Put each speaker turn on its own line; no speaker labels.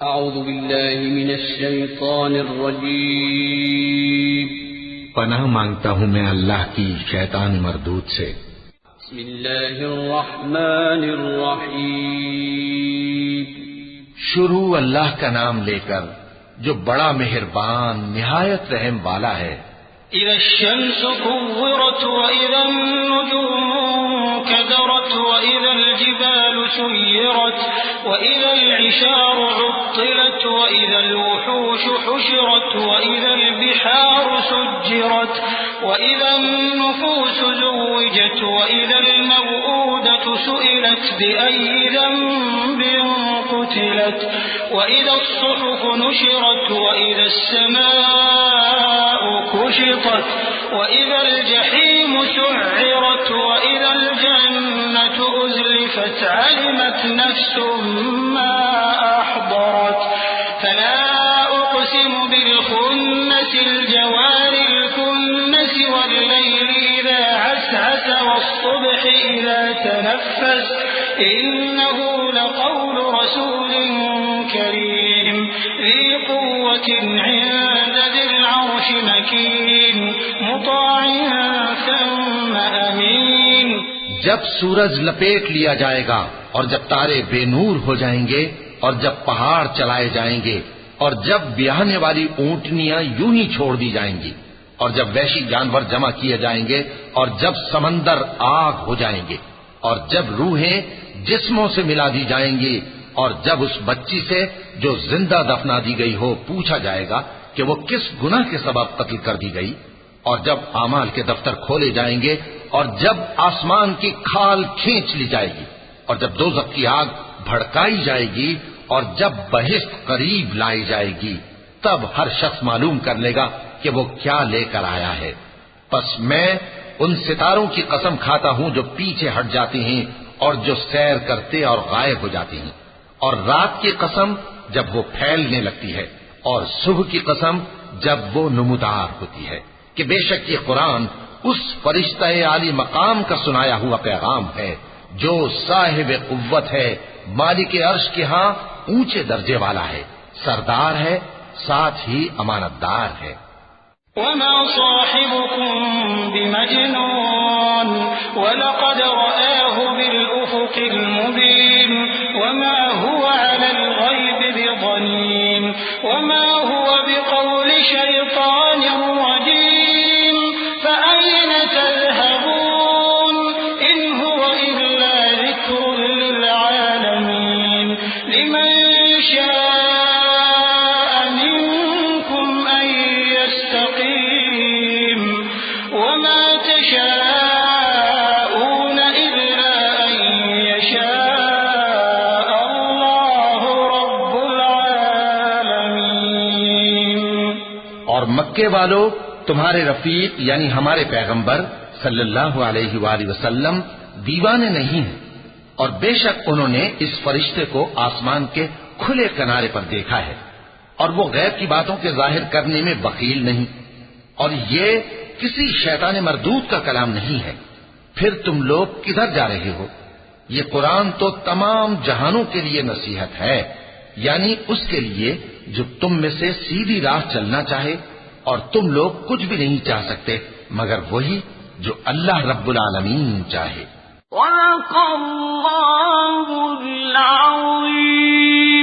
اعوذ باللہ من الشیطان الرجیم،
پناہ مانگتا ہوں میں اللہ کی شیطان مردود سے۔
بسم اللہ الرحمن الرحیم،
شروع اللہ کا نام لے کر جو بڑا مہربان نہایت رحم والا ہے۔
اذا الشمس كورت واذا النجوم كدرت واذا الجبال سيرت واذا العشار عطلت واذا الوحوش حشرت واذا البحار سجرت واذا النفوس زوجت واذا الموءودة سئلت بأي ذنب قتلت واذا الصحف نشرت واذا السماء كشطت واذا الجحيم سعرت واذا الجنة أزلفت علمت نفس ما أحضرت فلا أقسم بالخنس الجوار الكنس والليل إذا عسعس والصبح إذا تنفس إنه لقول رسول كريم ذي قوة عند ذي العرش مكين مطاع ثم أمين۔
جب سورج لپیٹ لیا جائے گا اور جب تارے بے نور ہو جائیں گے اور جب پہاڑ چلائے جائیں گے اور جب بیاہنے والی اونٹنیاں یوں ہی چھوڑ دی جائیں گی اور جب وحشی جانور جمع کیے جائیں گے اور جب سمندر آگ ہو جائیں گے اور جب روحیں جسموں سے ملا دی جائیں گی اور جب اس بچی سے جو زندہ دفنا دی گئی ہو پوچھا جائے گا کہ وہ کس گناہ کے سبب قتل کر دی گئی، اور جب اعمال کے دفتر کھولے جائیں گے اور جب آسمان کی کھال کھینچ لی جائے گی اور جب دوزخ کی آگ بھڑکائی جائے گی اور جب بہشت قریب لائی جائے گی، تب ہر شخص معلوم کر لے گا کہ وہ کیا لے کر آیا ہے۔ پس میں ان ستاروں کی قسم کھاتا ہوں جو پیچھے ہٹ جاتے ہیں اور جو سیر کرتے اور غائب ہو جاتے ہیں، اور رات کی قسم جب وہ پھیلنے لگتی ہے، اور صبح کی قسم جب وہ نمودار ہوتی ہے، کہ بے شک یہ قرآن اس فرشتہ عالی مقام کا سنایا ہوا پیغام ہے جو صاحب قوت ہے، مالک عرش کے ہاں اونچے درجے والا ہے، سردار ہے، ساتھ ہی امانت دار ہے۔
وما صاحبكم بمجنون ولقد رآه بالأفق المبين وما هو على الغيب بضنين وما هو بقول شيطان رجيم فأين تذهبون إن هو إلا ذكر للعالمين لمن شاء منكم أن يستقيم وما تشاءون إلا أن يشاء الله رب العالمين۔
اور مکے والو تمہارے رفیق یعنی ہمارے پیغمبر صلی اللہ علیہ وآلہ وسلم دیوانے نہیں ہیں، اور بے شک انہوں نے اس فرشتے کو آسمان کے کھلے کنارے پر دیکھا ہے، اور وہ غیب کی باتوں کے ظاہر کرنے میں بخیل نہیں، اور یہ کسی شیطان مردود کا کلام نہیں ہے۔ پھر تم لوگ کدھر جا رہے ہو؟ یہ قرآن تو تمام جہانوں کے لیے نصیحت ہے، یعنی اس کے لیے جو تم میں سے سیدھی راہ چلنا چاہے، اور تم لوگ کچھ بھی نہیں چاہ سکتے مگر وہی جو اللہ رب العالمین چاہے۔
صدق اللہ العظیم۔